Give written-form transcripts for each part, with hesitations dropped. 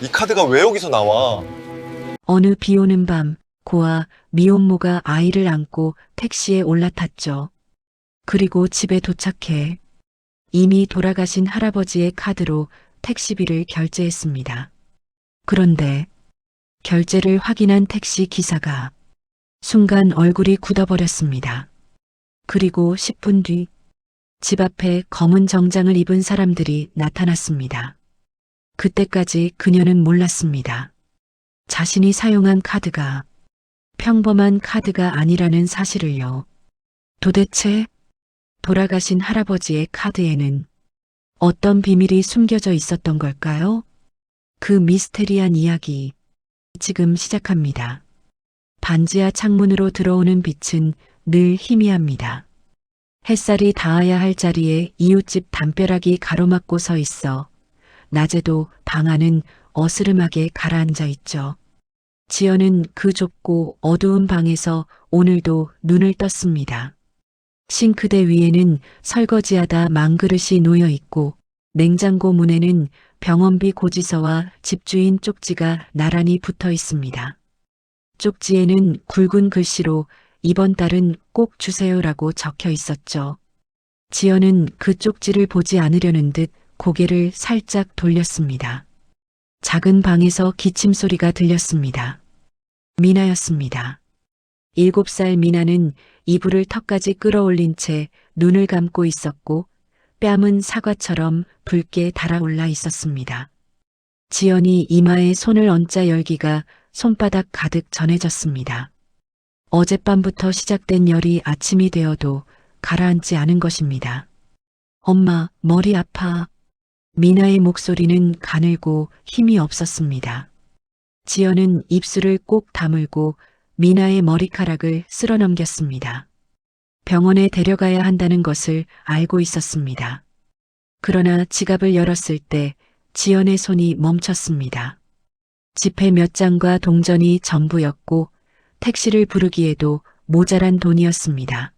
이 카드가 왜 여기서 나와? 어느 비 오는 밤, 고아 미혼모가 아이를 안고 택시에 올라탔죠. 그리고 집에 도착해 이미 돌아가신 할아버지의 카드로 택시비를 결제했습니다. 그런데 결제를 확인한 택시 기사가 순간 얼굴이 굳어버렸습니다. 그리고 10분 뒤 집 앞에 검은 정장을 입은 사람들이 나타났습니다. 그때까지 그녀는 몰랐습니다. 자신이 사용한 카드가 평범한 카드가 아니라는 사실을요. 도대체 돌아가신 할아버지의 카드에는 어떤 비밀이 숨겨져 있었던 걸까요? 그 미스테리한 이야기 지금 시작합니다. 반지하 창문으로 들어오는 빛은 늘 희미합니다. 햇살이 닿아야 할 자리에 이웃집 담벼락이 가로막고 서 있어 낮에도 방 안은 어스름하게 가라앉아 있죠. 지연은 그 좁고 어두운 방에서 오늘도 눈을 떴습니다. 싱크대 위에는 설거지하다 망그릇이 놓여 있고 냉장고 문에는 병원비 고지서와 집주인 쪽지가 나란히 붙어 있습니다. 쪽지에는 굵은 글씨로 이번 달은 꼭 주세요라고 적혀 있었죠. 지연은 그 쪽지를 보지 않으려는 듯 고개를 살짝 돌렸습니다. 작은 방에서 기침 소리가 들렸습니다. 미나였습니다. 7살 미나는 이불을 턱까지 끌어올린 채 눈을 감고 있었고 뺨은 사과처럼 붉게 달아올라 있었습니다. 지연이 이마에 손을 얹자 열기가 손바닥 가득 전해졌습니다. 어젯밤부터 시작된 열이 아침이 되어도 가라앉지 않은 것입니다. 엄마, 머리 아파. 미나의 목소리는 가늘고 힘이 없었습니다. 지연은 입술을 꼭 다물고 미나의 머리카락을 쓸어넘겼습니다. 병원에 데려가야 한다는 것을 알고 있었습니다. 그러나 지갑을 열었을 때 지연의 손이 멈췄습니다. 지폐 몇 장과 동전이 전부였고 택시를 부르기에도 모자란 돈이었습니다.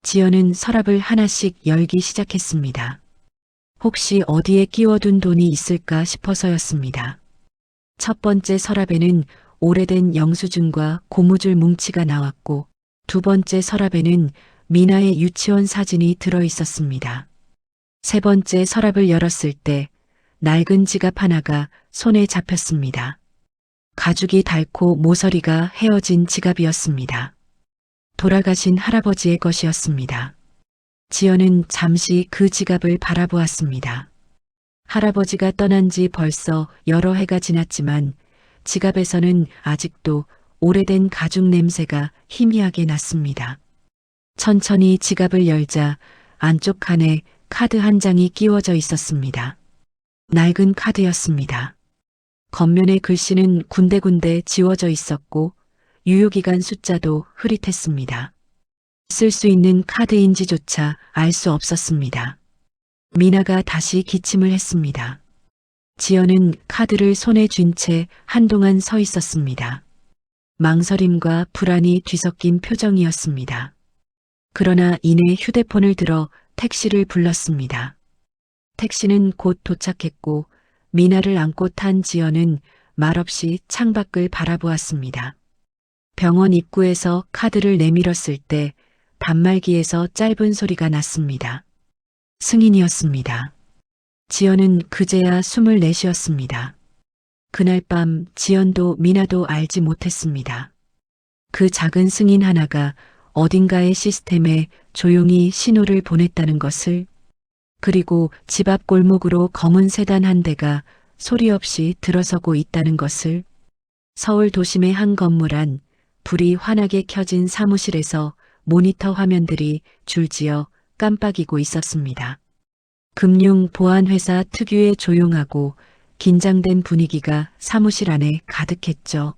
지연은 서랍을 하나씩 열기 시작했습니다. 혹시 어디에 끼워둔 돈이 있을까 싶어서였습니다. 첫 번째 서랍에는 오래된 영수증과 고무줄 뭉치가 나왔고 두 번째 서랍에는 미나의 유치원 사진이 들어 있었습니다. 세 번째 서랍을 열었을 때 낡은 지갑 하나가 손에 잡혔습니다. 가죽이 닳고 모서리가 헤어진 지갑이었습니다. 돌아가신 할아버지의 것이었습니다. 지연은 잠시 그 지갑을 바라보았습니다. 할아버지가 떠난 지 벌써 여러 해가 지났지만 지갑에서는 아직도 오래된 가죽 냄새가 희미하게 났습니다. 천천히 지갑을 열자 안쪽 칸에 카드 한 장이 끼워져 있었습니다. 낡은 카드였습니다. 겉면의 글씨는 군데군데 지워져 있었고 유효기간 숫자도 흐릿했습니다. 쓸 수 있는 카드인지조차 알 수 없었습니다. 미나가 다시 기침을 했습니다. 지연은 카드를 손에 쥔 채 한동안 서 있었습니다. 망설임과 불안이 뒤섞인 표정이었습니다. 그러나 이내 휴대폰을 들어 택시를 불렀습니다. 택시는 곧 도착했고 미나를 안고 탄 지연은 말없이 창밖을 바라보았습니다. 병원 입구에서 카드를 내밀었을 때 단말기에서 짧은 소리가 났습니다. 승인이었습니다. 지연은 그제야 숨을 내쉬었습니다. 그날 밤 지연도 미나도 알지 못했습니다. 그 작은 승인 하나가 어딘가의 시스템에 조용히 신호를 보냈다는 것을, 그리고 집 앞 골목으로 검은 세단 한 대가 소리 없이 들어서고 있다는 것을, 서울 도심의 한 건물 안 불이 환하게 켜진 사무실에서 모니터 화면들이 줄지어 깜빡이고 있었습니다. 금융 보안회사 특유의 조용하고 긴장된 분위기가 사무실 안에 가득했죠.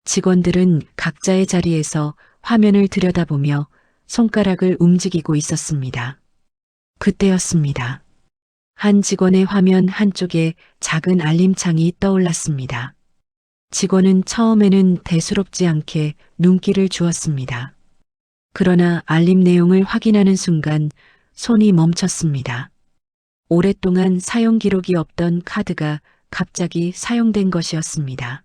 직원들은 각자의 자리에서 화면을 들여다보며 손가락을 움직이고 있었습니다. 그때였습니다. 한 직원의 화면 한쪽에 작은 알림창이 떠올랐습니다. 직원은 처음에는 대수롭지 않게 눈길을 주었습니다. 그러나 알림 내용을 확인하는 순간 손이 멈췄습니다. 오랫동안 사용 기록이 없던 카드가 갑자기 사용된 것이었습니다.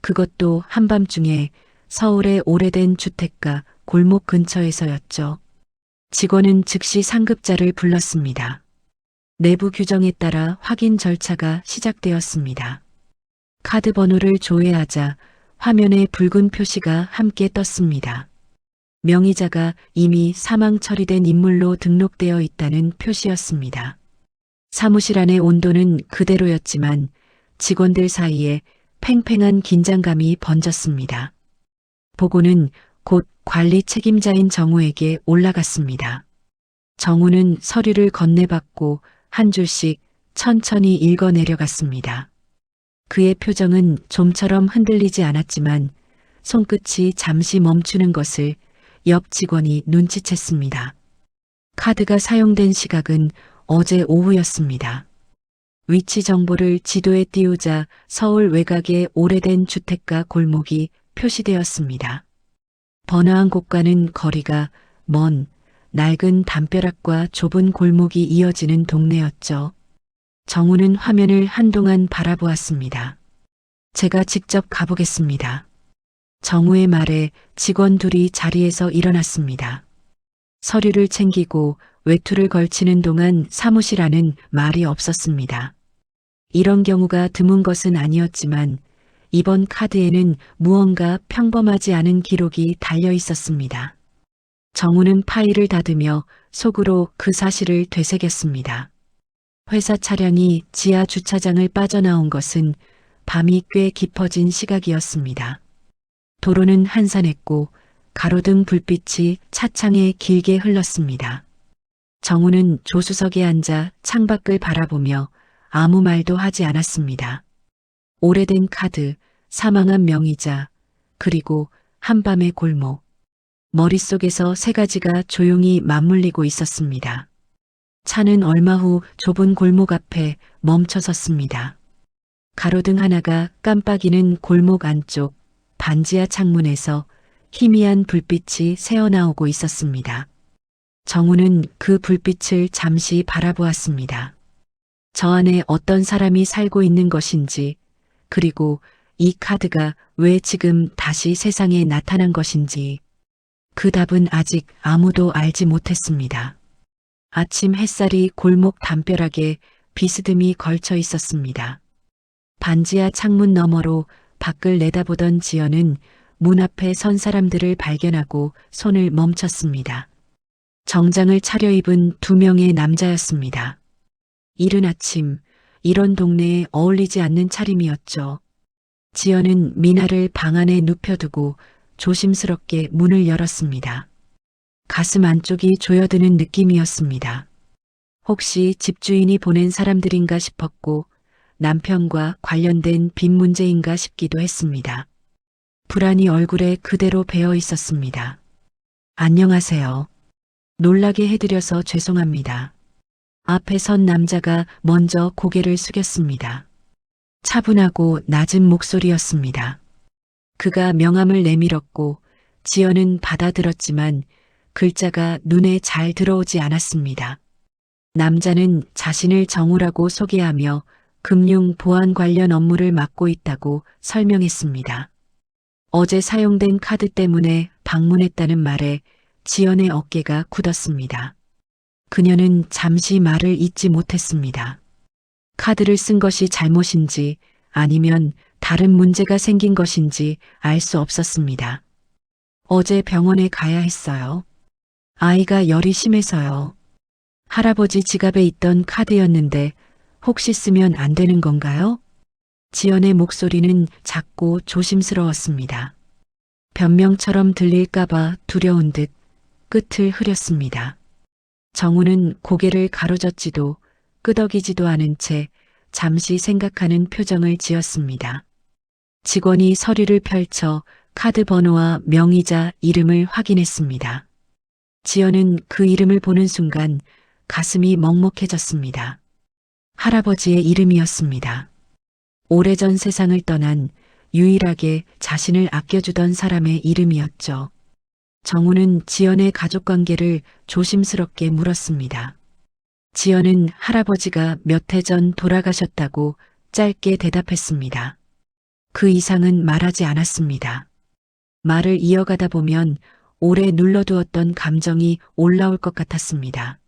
그것도 한밤중에 서울의 오래된 주택가 골목 근처에서였죠. 직원은 즉시 상급자를 불렀습니다. 내부 규정에 따라 확인 절차가 시작되었습니다. 카드 번호를 조회하자 화면에 붉은 표시가 함께 떴습니다. 명의자가 이미 사망 처리된 인물로 등록되어 있다는 표시였습니다. 사무실 안의 온도는 그대로였지만 직원들 사이에 팽팽한 긴장감이 번졌습니다. 보고는 곧 관리 책임자인 정우에게 올라갔습니다. 정우는 서류를 건네받고 한 줄씩 천천히 읽어 내려갔습니다. 그의 표정은 좀처럼 흔들리지 않았지만 손끝이 잠시 멈추는 것을 옆 직원이 눈치챘습니다. 카드가 사용된 시각은 어제 오후였습니다. 위치 정보를 지도에 띄우자 서울 외곽의 오래된 주택가 골목이 표시되었습니다. 번화한 곳과는 거리가 먼 낡은 담벼락과 좁은 골목이 이어지는 동네였죠. 정우는 화면을 한동안 바라보았습니다. 제가 직접 가보겠습니다. 정우의 말에 직원 둘이 자리에서 일어났습니다. 서류를 챙기고 외투를 걸치는 동안 사무실 안은 말이 없었습니다. 이런 경우가 드문 것은 아니었지만 이번 카드에는 무언가 평범하지 않은 기록이 달려 있었습니다. 정우는 파일을 닫으며 속으로 그 사실을 되새겼습니다. 회사 차량이 지하 주차장을 빠져나온 것은 밤이 꽤 깊어진 시각이었습니다. 도로는 한산했고 가로등 불빛이 차창에 길게 흘렀습니다. 정우는 조수석에 앉아 창밖을 바라보며 아무 말도 하지 않았습니다. 오래된 카드, 사망한 명의자, 그리고 한밤의 골목. 머릿속에서 세 가지가 조용히 맞물리고 있었습니다. 차는 얼마 후 좁은 골목 앞에 멈춰 섰습니다. 가로등 하나가 깜빡이는 골목 안쪽 반지하 창문에서 희미한 불빛이 새어나오고 있었습니다. 정우는 그 불빛을 잠시 바라보았습니다. 저 안에 어떤 사람이 살고 있는 것인지, 그리고 이 카드가 왜 지금 다시 세상에 나타난 것인지, 그 답은 아직 아무도 알지 못했습니다. 아침 햇살이 골목 담벼락에 비스듬히 걸쳐 있었습니다. 반지하 창문 너머로 밖을 내다보던 지연은 문 앞에 선 사람들을 발견하고 손을 멈췄습니다. 정장을 차려입은 두 명의 남자였습니다. 이른 아침, 이런 동네에 어울리지 않는 차림이었죠. 지연은 미나를 방 안에 눕혀두고 조심스럽게 문을 열었습니다. 가슴 안쪽이 조여드는 느낌이었습니다. 혹시 집주인이 보낸 사람들인가 싶었고 남편과 관련된 빚 문제인가 싶기도 했습니다. 불안이 얼굴에 그대로 배어 있었습니다. 안녕하세요. 놀라게 해드려서 죄송합니다. 앞에 선 남자가 먼저 고개를 숙였습니다. 차분하고 낮은 목소리였습니다. 그가 명함을 내밀었고 지연은 받아들었지만 글자가 눈에 잘 들어오지 않았습니다. 남자는 자신을 정우라고 소개하며 금융 보안 관련 업무를 맡고 있다고 설명했습니다. 어제 사용된 카드 때문에 방문했다는 말에 지연의 어깨가 굳었습니다. 그녀는 잠시 말을 잇지 못했습니다. 카드를 쓴 것이 잘못인지 아니면 다른 문제가 생긴 것인지 알 수 없었습니다. 어제 병원에 가야 했어요. 아이가 열이 심해서요. 할아버지 지갑에 있던 카드였는데 혹시 쓰면 안 되는 건가요? 지연의 목소리는 작고 조심스러웠습니다. 변명처럼 들릴까봐 두려운 듯 끝을 흐렸습니다. 정우는 고개를 가로젓지도 끄덕이지도 않은 채 잠시 생각하는 표정을 지었습니다. 직원이 서류를 펼쳐 카드 번호와 명의자 이름을 확인했습니다. 지연은 그 이름을 보는 순간 가슴이 먹먹해졌습니다. 할아버지의 이름이었습니다. 오래전 세상을 떠난 유일하게 자신을 아껴주던 사람의 이름이었죠. 정우는 지연의 가족관계를 조심스럽게 물었습니다. 지연은 할아버지가 몇 해 전 돌아가셨다고 짧게 대답했습니다. 그 이상은 말하지 않았습니다. 말을 이어가다 보면 오래 눌러두었던 감정이 올라올 것 같았습니다.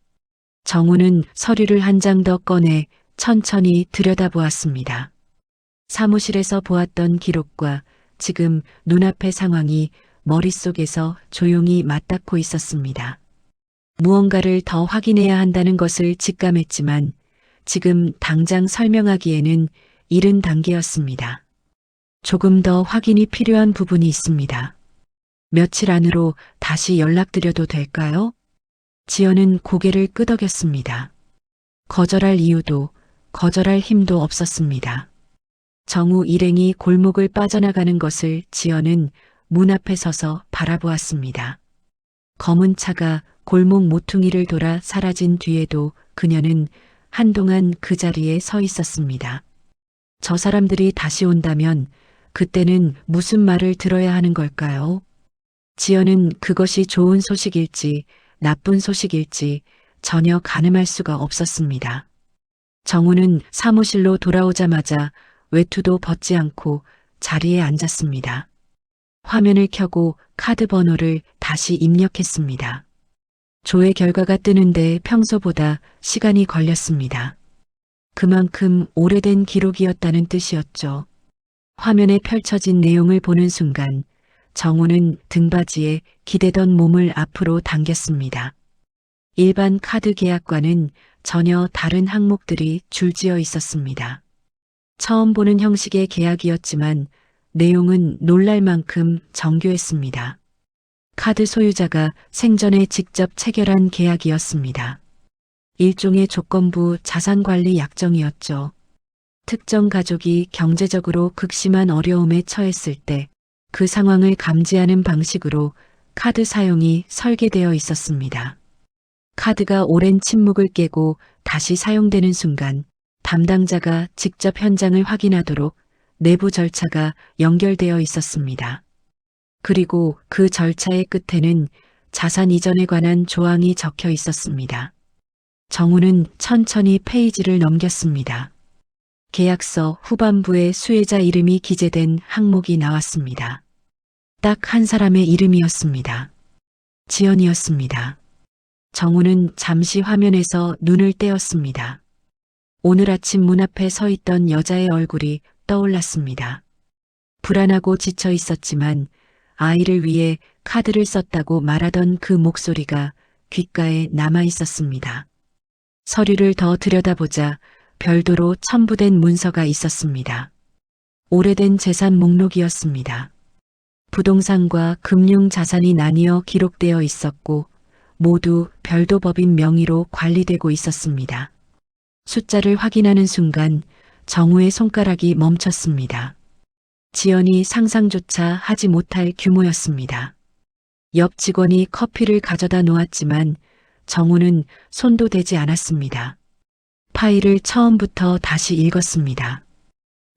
정우는 서류를 한 장 더 꺼내 천천히 들여다보았습니다. 사무실에서 보았던 기록과 지금 눈앞의 상황이 머릿속에서 조용히 맞닿고 있었습니다. 무언가를 더 확인해야 한다는 것을 직감했지만 지금 당장 설명하기에는 이른 단계였습니다. 조금 더 확인이 필요한 부분이 있습니다. 며칠 안으로 다시 연락드려도 될까요? 지연은 고개를 끄덕였습니다. 거절할 이유도 거절할 힘도 없었습니다. 정우 일행이 골목을 빠져나가는 것을 지연은 문 앞에 서서 바라보았습니다. 검은 차가 골목 모퉁이를 돌아 사라진 뒤에도 그녀는 한동안 그 자리에 서 있었습니다. 저 사람들이 다시 온다면 그때는 무슨 말을 들어야 하는 걸까요? 지연은 그것이 좋은 소식일지 나쁜 소식일지 전혀 가늠할 수가 없었습니다. 정우는 사무실로 돌아오자마자 외투도 벗지 않고 자리에 앉았습니다. 화면을 켜고 카드 번호를 다시 입력했습니다. 조회 결과가 뜨는데 평소보다 시간이 걸렸습니다. 그만큼 오래된 기록이었다는 뜻이었죠. 화면에 펼쳐진 내용을 보는 순간 정우는 등받이에 기대던 몸을 앞으로 당겼습니다. 일반 카드 계약과는 전혀 다른 항목들이 줄지어 있었습니다. 처음 보는 형식의 계약이었지만 내용은 놀랄 만큼 정교했습니다. 카드 소유자가 생전에 직접 체결한 계약이었습니다. 일종의 조건부 자산관리 약정이었죠. 특정 가족이 경제적으로 극심한 어려움에 처했을 때 그 상황을 감지하는 방식으로 카드 사용이 설계되어 있었습니다. 카드가 오랜 침묵을 깨고 다시 사용되는 순간 담당자가 직접 현장을 확인하도록 내부 절차가 연결되어 있었습니다. 그리고 그 절차의 끝에는 자산 이전에 관한 조항이 적혀 있었습니다. 정우는 천천히 페이지를 넘겼습니다. 계약서 후반부에 수혜자 이름이 기재된 항목이 나왔습니다. 딱 한 사람의 이름이었습니다. 지연이었습니다. 정우는 잠시 화면에서 눈을 떼었습니다. 오늘 아침 문 앞에 서 있던 여자의 얼굴이 떠올랐습니다. 불안하고 지쳐 있었지만 아이를 위해 카드를 썼다고 말하던 그 목소리가 귓가에 남아 있었습니다. 서류를 더 들여다보자 별도로 첨부된 문서가 있었습니다. 오래된 재산 목록이었습니다. 부동산과 금융 자산이 나뉘어 기록되어 있었고 모두 별도 법인 명의로 관리되고 있었습니다. 숫자를 확인하는 순간 정우의 손가락이 멈췄습니다. 지연이 상상조차 하지 못할 규모였습니다. 옆 직원이 커피를 가져다 놓았지만 정우는 손도 대지 않았습니다. 파일을 처음부터 다시 읽었습니다.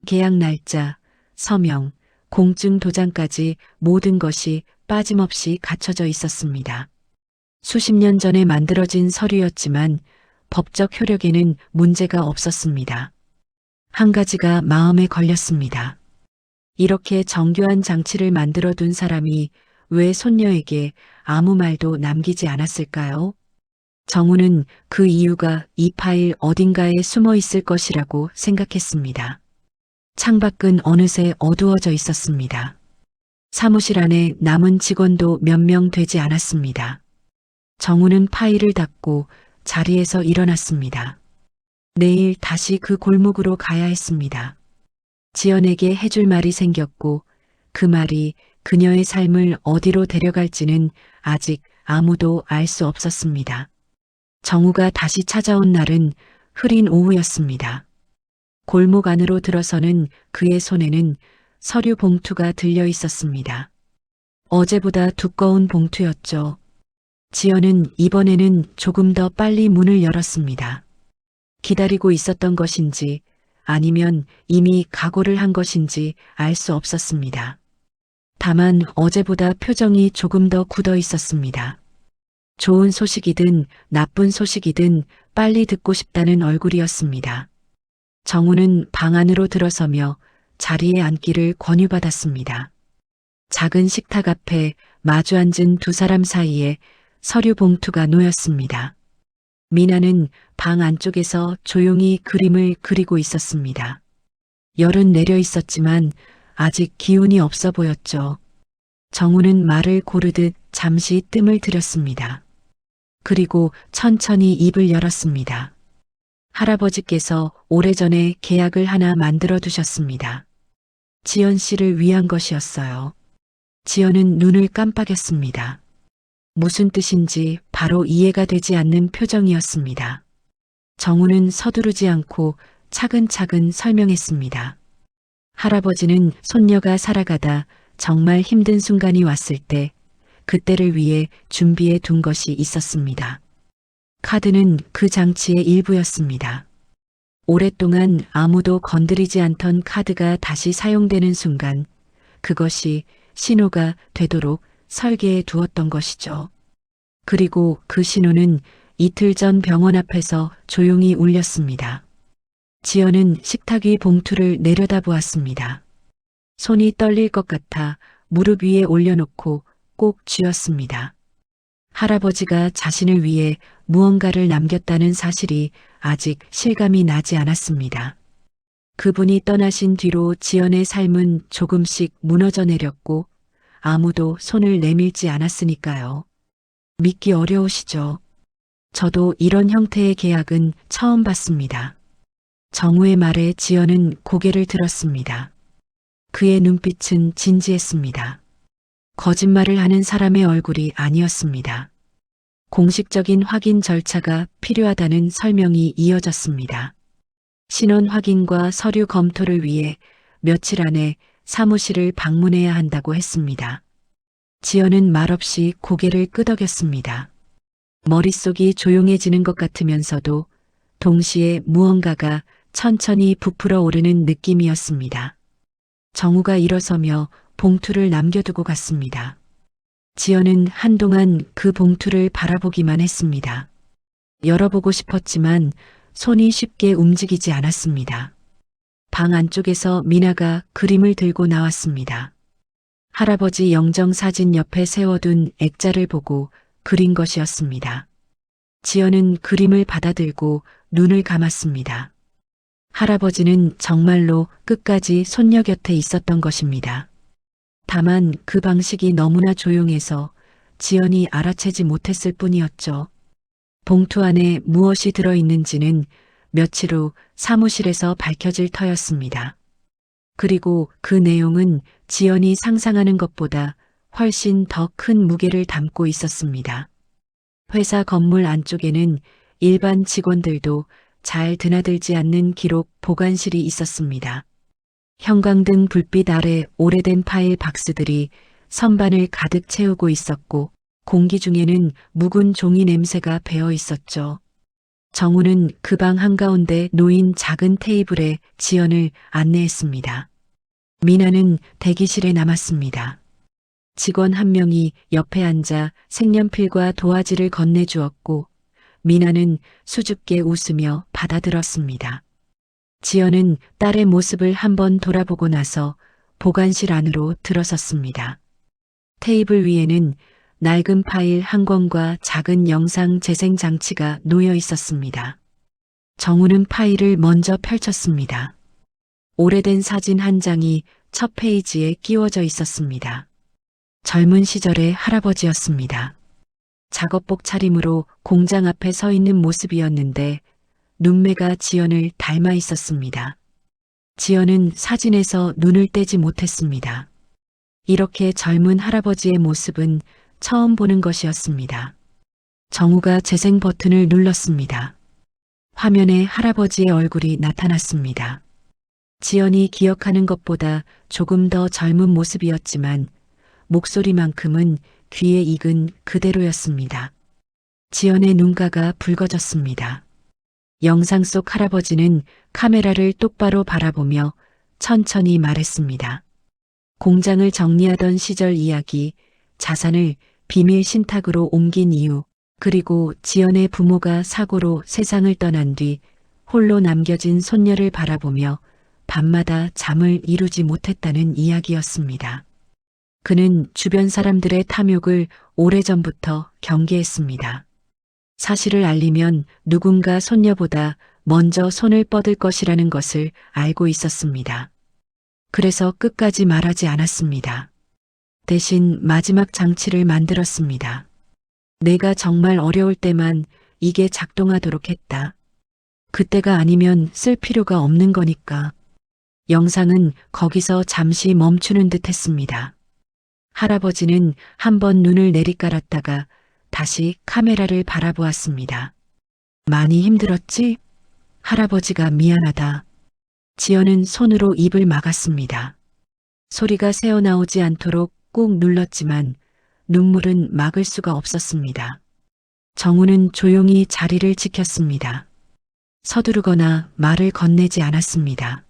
계약 날짜, 서명, 공증 도장까지 모든 것이 빠짐없이 갖춰져 있었습니다. 수십 년 전에 만들어진 서류였지만 법적 효력에는 문제가 없었습니다. 한 가지가 마음에 걸렸습니다. 이렇게 정교한 장치를 만들어둔 사람이 왜 손녀에게 아무 말도 남기지 않았을까요? 정우는 그 이유가 이 파일 어딘가에 숨어 있을 것이라고 생각했습니다. 창밖은 어느새 어두워져 있었습니다. 사무실 안에 남은 직원도 몇 명 되지 않았습니다. 정우는 파일을 닫고 자리에서 일어났습니다. 내일 다시 그 골목으로 가야 했습니다. 지연에게 해줄 말이 생겼고 그 말이 그녀의 삶을 어디로 데려갈지는 아직 아무도 알 수 없었습니다. 정우가 다시 찾아온 날은 흐린 오후였습니다. 골목 안으로 들어서는 그의 손에는 서류 봉투가 들려 있었습니다. 어제보다 두꺼운 봉투였죠. 지연은 이번에는 조금 더 빨리 문을 열었습니다. 기다리고 있었던 것인지 아니면 이미 각오를 한 것인지 알 수 없었습니다. 다만 어제보다 표정이 조금 더 굳어 있었습니다. 좋은 소식이든 나쁜 소식이든 빨리 듣고 싶다는 얼굴이었습니다. 정우는 방 안으로 들어서며 자리에 앉기를 권유받았습니다. 작은 식탁 앞에 마주 앉은 두 사람 사이에 서류 봉투가 놓였습니다. 미나는 방 안쪽에서 조용히 그림을 그리고 있었습니다. 열은 내려 있었지만 아직 기운이 없어 보였죠. 정우는 말을 고르듯 잠시 뜸을 들였습니다. 그리고 천천히 입을 열었습니다. 할아버지께서 오래전에 계약을 하나 만들어 두셨습니다. 지연 씨를 위한 것이었어요. 지연은 눈을 깜빡였습니다. 무슨 뜻인지 바로 이해가 되지 않는 표정이었습니다. 정우는 서두르지 않고 차근차근 설명했습니다. 할아버지는 손녀가 살아가다 정말 힘든 순간이 왔을 때 그때를 위해 준비해 둔 것이 있었습니다. 카드는 그 장치의 일부였습니다. 오랫동안 아무도 건드리지 않던 카드가 다시 사용되는 순간 그것이 신호가 되도록 설계해 두었던 것이죠. 그리고 그 신호는 이틀 전 병원 앞에서 조용히 울렸습니다. 지연은 식탁 위 봉투를 내려다보았습니다. 손이 떨릴 것 같아 무릎 위에 올려놓고 꼭 쥐었습니다. 할아버지가 자신을 위해 무언가를 남겼다는 사실이 아직 실감이 나지 않았습니다. 그분이 떠나신 뒤로 지연의 삶은 조금씩 무너져 내렸고 아무도 손을 내밀지 않았으니까요. 믿기 어려우시죠? 저도 이런 형태의 계약은 처음 봤습니다. 정우의 말에 지연은 고개를 들었습니다. 그의 눈빛은 진지했습니다. 거짓말을 하는 사람의 얼굴이 아니었습니다. 공식적인 확인 절차가 필요하다는 설명이 이어졌습니다. 신원 확인과 서류 검토를 위해 며칠 안에 사무실을 방문해야 한다고 했습니다. 지연은 말없이 고개를 끄덕였습니다. 머릿속이 조용해지는 것 같으면서도 동시에 무언가가 천천히 부풀어 오르는 느낌이었습니다. 정우가 일어서며 봉투를 남겨두고 갔습니다. 지연은 한동안 그 봉투를 바라보기만 했습니다. 열어보고 싶었지만 손이 쉽게 움직이지 않았습니다. 방 안쪽에서 미나가 그림을 들고 나왔습니다. 할아버지 영정사진 옆에 세워둔 액자를 보고 그린 것이었습니다. 지연은 그림을 받아들고 눈을 감았습니다. 할아버지는 정말로 끝까지 손녀 곁에 있었던 것입니다. 다만 그 방식이 너무나 조용해서 지연이 알아채지 못했을 뿐이었죠. 봉투 안에 무엇이 들어있는지는 며칠 후 사무실에서 밝혀질 터였습니다. 그리고 그 내용은 지연이 상상하는 것보다 훨씬 더 큰 무게를 담고 있었습니다. 회사 건물 안쪽에는 일반 직원들도 잘 드나들지 않는 기록 보관실이 있었습니다. 형광등 불빛 아래 오래된 파일 박스들이 선반을 가득 채우고 있었고 공기 중에는 묵은 종이 냄새가 배어 있었죠. 정우는 그 방 한가운데 놓인 작은 테이블에 지연을 안내했습니다. 미나는 대기실에 남았습니다. 직원 한 명이 옆에 앉아 색연필과 도화지를 건네주었고 미나는 수줍게 웃으며 받아들었습니다. 지연은 딸의 모습을 한번 돌아보고 나서 보관실 안으로 들어섰습니다. 테이블 위에는 낡은 파일 한 권과 작은 영상 재생 장치가 놓여 있었습니다. 정우는 파일을 먼저 펼쳤습니다. 오래된 사진 한 장이 첫 페이지에 끼워져 있었습니다. 젊은 시절의 할아버지였습니다. 작업복 차림으로 공장 앞에 서 있는 모습이었는데 눈매가 지연을 닮아 있었습니다. 지연은 사진에서 눈을 떼지 못했습니다. 이렇게 젊은 할아버지의 모습은 처음 보는 것이었습니다. 정우가 재생 버튼을 눌렀습니다. 화면에 할아버지의 얼굴이 나타났습니다. 지연이 기억하는 것보다 조금 더 젊은 모습이었지만 목소리만큼은 귀에 익은 그대로였습니다. 지연의 눈가가 붉어졌습니다. 영상 속 할아버지는 카메라를 똑바로 바라보며 천천히 말했습니다. 공장을 정리하던 시절 이야기, 자산을 비밀 신탁으로 옮긴 이유, 그리고 지연의 부모가 사고로 세상을 떠난 뒤 홀로 남겨진 손녀를 바라보며 밤마다 잠을 이루지 못했다는 이야기였습니다. 그는 주변 사람들의 탐욕을 오래전부터 경계했습니다. 사실을 알리면 누군가 손녀보다 먼저 손을 뻗을 것이라는 것을 알고 있었습니다. 그래서 끝까지 말하지 않았습니다. 대신 마지막 장치를 만들었습니다. 내가 정말 어려울 때만 이게 작동하도록 했다. 그때가 아니면 쓸 필요가 없는 거니까. 영상은 거기서 잠시 멈추는 듯 했습니다. 할아버지는 한번 눈을 내리깔았다가 다시 카메라를 바라보았습니다. 많이 힘들었지? 할아버지가 미안하다. 지연은 손으로 입을 막았습니다. 소리가 새어나오지 않도록 꾹 눌렀지만 눈물은 막을 수가 없었습니다. 정우는 조용히 자리를 지켰습니다. 서두르거나 말을 건네지 않았습니다.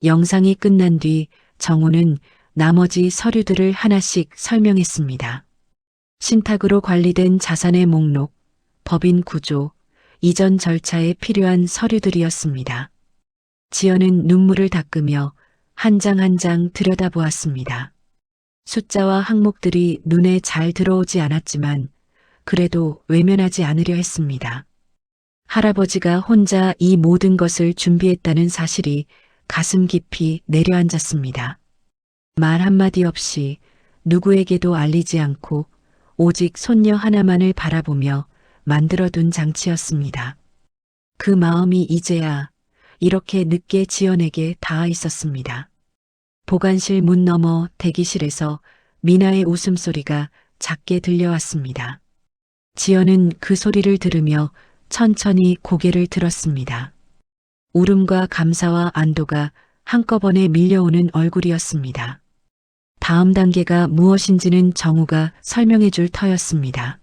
영상이 끝난 뒤 정우는 나머지 서류들을 하나씩 설명했습니다. 신탁으로 관리된 자산의 목록, 법인 구조, 이전 절차에 필요한 서류들이었습니다. 지연은 눈물을 닦으며 한 장 한 장 들여다보았습니다. 숫자와 항목들이 눈에 잘 들어오지 않았지만 그래도 외면하지 않으려 했습니다. 할아버지가 혼자 이 모든 것을 준비했다는 사실이 가슴 깊이 내려앉았습니다. 말 한마디 없이 누구에게도 알리지 않고 오직 손녀 하나만을 바라보며 만들어둔 장치였습니다. 그 마음이 이제야 이렇게 늦게 지연에게 닿아 있었습니다. 보관실 문 너머 대기실에서 미나의 웃음소리가 작게 들려왔습니다. 지연은 그 소리를 들으며 천천히 고개를 들었습니다. 울음과 감사와 안도가 한꺼번에 밀려오는 얼굴이었습니다. 다음 단계가 무엇인지는 정우가 설명해 줄 터였습니다.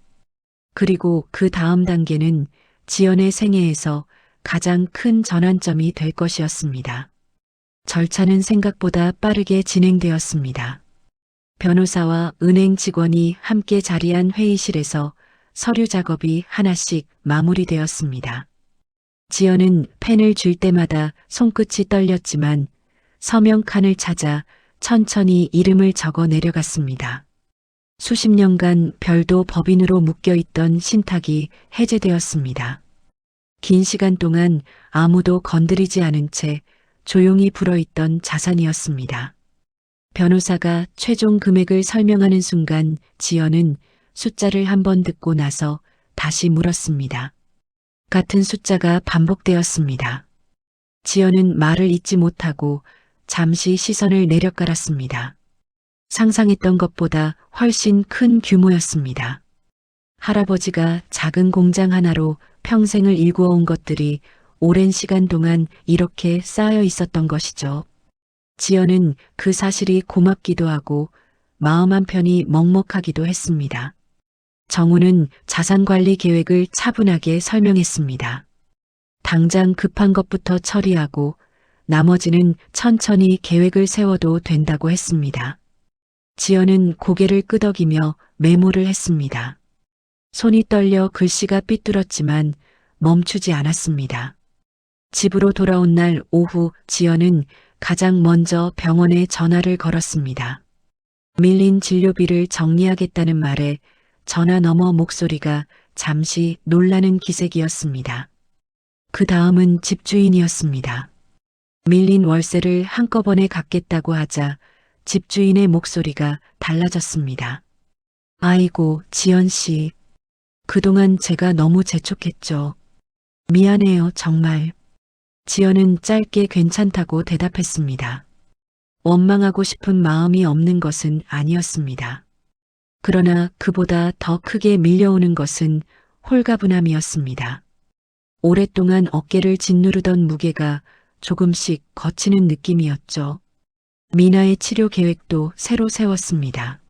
그리고 그 다음 단계는 지연의 생애에서 가장 큰 전환점이 될 것이었습니다. 절차는 생각보다 빠르게 진행되었습니다. 변호사와 은행 직원이 함께 자리한 회의실에서 서류 작업이 하나씩 마무리되었습니다. 지연은 펜을 쥘 때마다 손끝이 떨렸지만 서명 칸을 찾아 천천히 이름을 적어 내려갔습니다. 수십 년간 별도 법인으로 묶여있던 신탁이 해제되었습니다. 긴 시간 동안 아무도 건드리지 않은 채 조용히 불어있던 자산이었습니다. 변호사가 최종 금액을 설명하는 순간 지연은 숫자를 한 번 듣고 나서 다시 물었습니다. 같은 숫자가 반복되었습니다. 지연은 말을 잇지 못하고 잠시 시선을 내려깔았습니다. 상상했던 것보다 훨씬 큰 규모였습니다. 할아버지가 작은 공장 하나로 평생을 일구어온 것들이 오랜 시간 동안 이렇게 쌓여 있었던 것이죠. 지연은 그 사실이 고맙기도 하고 마음 한편이 먹먹하기도 했습니다. 정우는 자산관리 계획을 차분하게 설명했습니다. 당장 급한 것부터 처리하고 나머지는 천천히 계획을 세워도 된다고 했습니다. 지연은 고개를 끄덕이며 메모를 했습니다. 손이 떨려 글씨가 삐뚤었지만 멈추지 않았습니다. 집으로 돌아온 날 오후 지연은 가장 먼저 병원에 전화를 걸었습니다. 밀린 진료비를 정리하겠다는 말에 전화 너머 목소리가 잠시 놀라는 기색이었습니다. 그 다음은 집주인이었습니다. 밀린 월세를 한꺼번에 갚겠다고 하자 집주인의 목소리가 달라졌습니다. 아이고, 지연 씨. 그동안 제가 너무 재촉했죠. 미안해요, 정말. 지연은 짧게 괜찮다고 대답했습니다. 원망하고 싶은 마음이 없는 것은 아니었습니다. 그러나 그보다 더 크게 밀려오는 것은 홀가분함이었습니다. 오랫동안 어깨를 짓누르던 무게가 조금씩 거치는 느낌이었죠. 미나의 치료 계획도 새로 세웠습니다.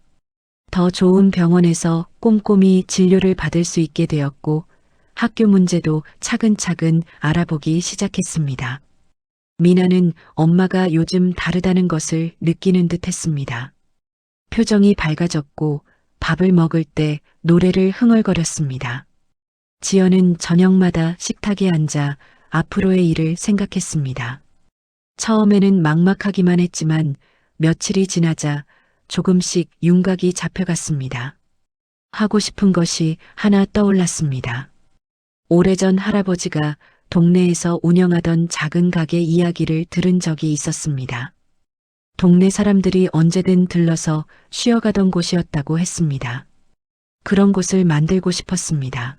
더 좋은 병원에서 꼼꼼히 진료를 받을 수 있게 되었고 학교 문제도 차근차근 알아보기 시작했습니다. 미나는 엄마가 요즘 다르다는 것을 느끼는 듯 했습니다. 표정이 밝아졌고 밥을 먹을 때 노래를 흥얼거렸습니다. 지연은 저녁마다 식탁에 앉아 앞으로의 일을 생각했습니다. 처음에는 막막하기만 했지만 며칠이 지나자 조금씩 윤곽이 잡혀갔습니다. 하고 싶은 것이 하나 떠올랐습니다. 오래전 할아버지가 동네에서 운영하던 작은 가게 이야기를 들은 적이 있었습니다. 동네 사람들이 언제든 들러서 쉬어가던 곳이었다고 했습니다. 그런 곳을 만들고 싶었습니다.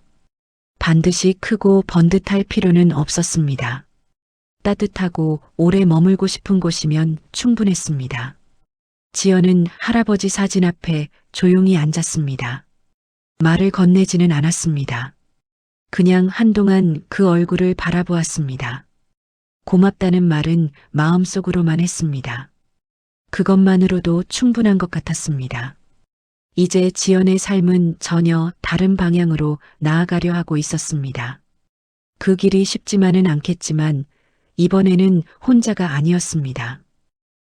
반드시 크고 번듯할 필요는 없었습니다. 따뜻하고 오래 머물고 싶은 곳이면 충분했습니다. 지연은 할아버지 사진 앞에 조용히 앉았습니다. 말을 건네지는 않았습니다. 그냥 한동안 그 얼굴을 바라보았습니다. 고맙다는 말은 마음속으로만 했습니다. 그것만으로도 충분한 것 같았습니다. 이제 지연의 삶은 전혀 다른 방향으로 나아가려 하고 있었습니다. 그 길이 쉽지만은 않겠지만 이번에는 혼자가 아니었습니다.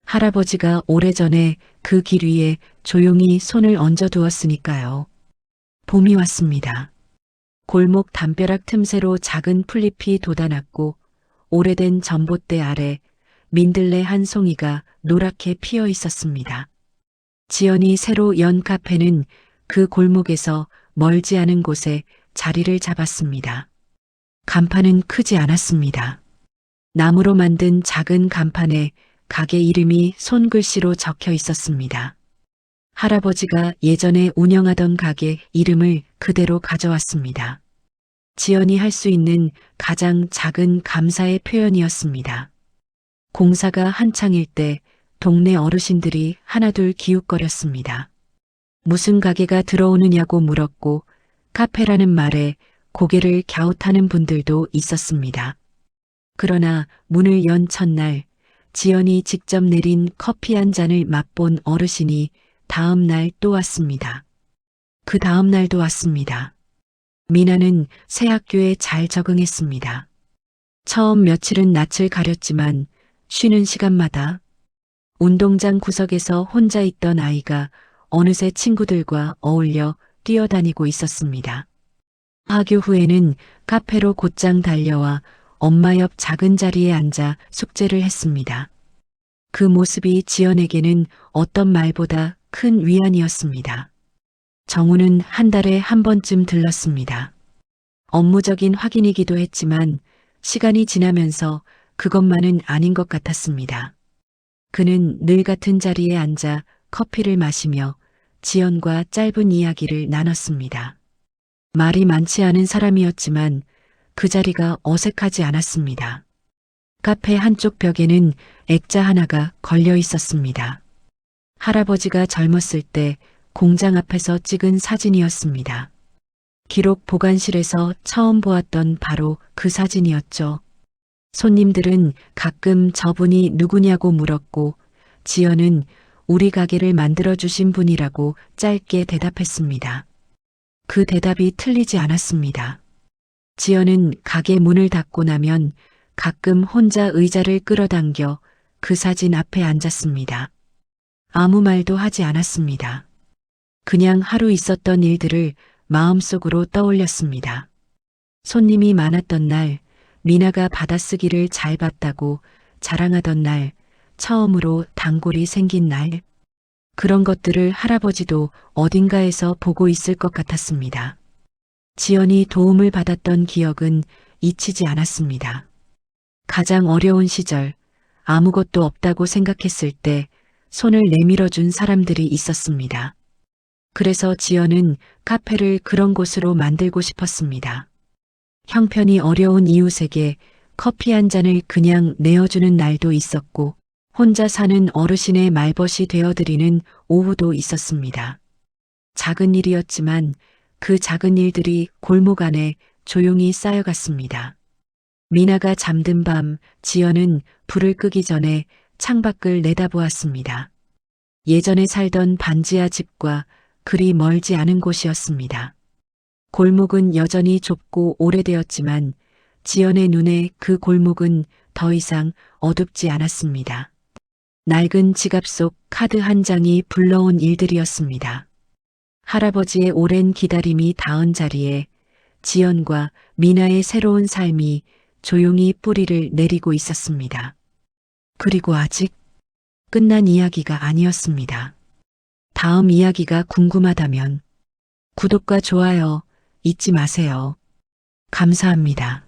할아버지가 오래전에 그 길 위에 조용히 손을 얹어 두었으니까요. 봄이 왔습니다. 골목 담벼락 틈새로 작은 풀잎이 돋아났고 오래된 전봇대 아래 민들레 한 송이가 노랗게 피어 있었습니다. 지연이 새로 연 카페는 그 골목에서 멀지 않은 곳에 자리를 잡았습니다. 간판은 크지 않았습니다. 나무로 만든 작은 간판에 가게 이름이 손글씨로 적혀 있었습니다. 할아버지가 예전에 운영하던 가게 이름을 그대로 가져왔습니다. 지연이 할 수 있는 가장 작은 감사의 표현이었습니다. 공사가 한창일 때 동네 어르신들이 하나둘 기웃거렸습니다. 무슨 가게가 들어오느냐고 물었고 카페라는 말에 고개를 갸웃하는 분들도 있었습니다. 그러나 문을 연 첫날 지연이 직접 내린 커피 한 잔을 맛본 어르신이 다음 날 또 왔습니다. 그 다음 날도 왔습니다. 미나는 새 학교에 잘 적응했습니다. 처음 며칠은 낯을 가렸지만 쉬는 시간마다 운동장 구석에서 혼자 있던 아이가 어느새 친구들과 어울려 뛰어다니고 있었습니다. 학교 후에는 카페로 곧장 달려와 엄마 옆 작은 자리에 앉아 숙제를 했습니다. 그 모습이 지연에게는 어떤 말보다 큰 위안이었습니다. 정우는 한 달에 한 번쯤 들렀습니다. 업무적인 확인이기도 했지만 시간이 지나면서 그것만은 아닌 것 같았습니다. 그는 늘 같은 자리에 앉아 커피를 마시며 지연과 짧은 이야기를 나눴습니다. 말이 많지 않은 사람이었지만 그 자리가 어색하지 않았습니다. 카페 한쪽 벽에는 액자 하나가 걸려 있었습니다. 할아버지가 젊었을 때 공장 앞에서 찍은 사진이었습니다. 기록 보관실에서 처음 보았던 바로 그 사진이었죠. 손님들은 가끔 저분이 누구냐고 물었고 지연은 우리 가게를 만들어주신 분이라고 짧게 대답했습니다. 그 대답이 틀리지 않았습니다. 지연은 가게 문을 닫고 나면 가끔 혼자 의자를 끌어당겨 그 사진 앞에 앉았습니다. 아무 말도 하지 않았습니다. 그냥 하루 있었던 일들을 마음속으로 떠올렸습니다. 손님이 많았던 날, 미나가 받아쓰기를 잘 봤다고 자랑하던 날, 처음으로 단골이 생긴 날, 그런 것들을 할아버지도 어딘가에서 보고 있을 것 같았습니다. 지연이 도움을 받았던 기억은 잊히지 않았습니다. 가장 어려운 시절, 아무것도 없다고 생각했을 때 손을 내밀어준 사람들이 있었습니다. 그래서 지연은 카페를 그런 곳으로 만들고 싶었습니다. 형편이 어려운 이웃에게 커피 한 잔을 그냥 내어주는 날도 있었고 혼자 사는 어르신의 말벗이 되어드리는 오후도 있었습니다. 작은 일이었지만 그 작은 일들이 골목 안에 조용히 쌓여갔습니다. 미나가 잠든 밤 지연은 불을 끄기 전에 창밖을 내다보았습니다. 예전에 살던 반지하 집과 그리 멀지 않은 곳이었습니다. 골목은 여전히 좁고 오래되었지만 지연의 눈에 그 골목은 더 이상 어둡지 않았습니다. 낡은 지갑 속 카드 한 장이 불러온 일들이었습니다. 할아버지의 오랜 기다림이 닿은 자리에 지연과 미나의 새로운 삶이 조용히 뿌리를 내리고 있었습니다. 그리고 아직 끝난 이야기가 아니었습니다. 다음 이야기가 궁금하다면 구독과 좋아요 잊지 마세요. 감사합니다.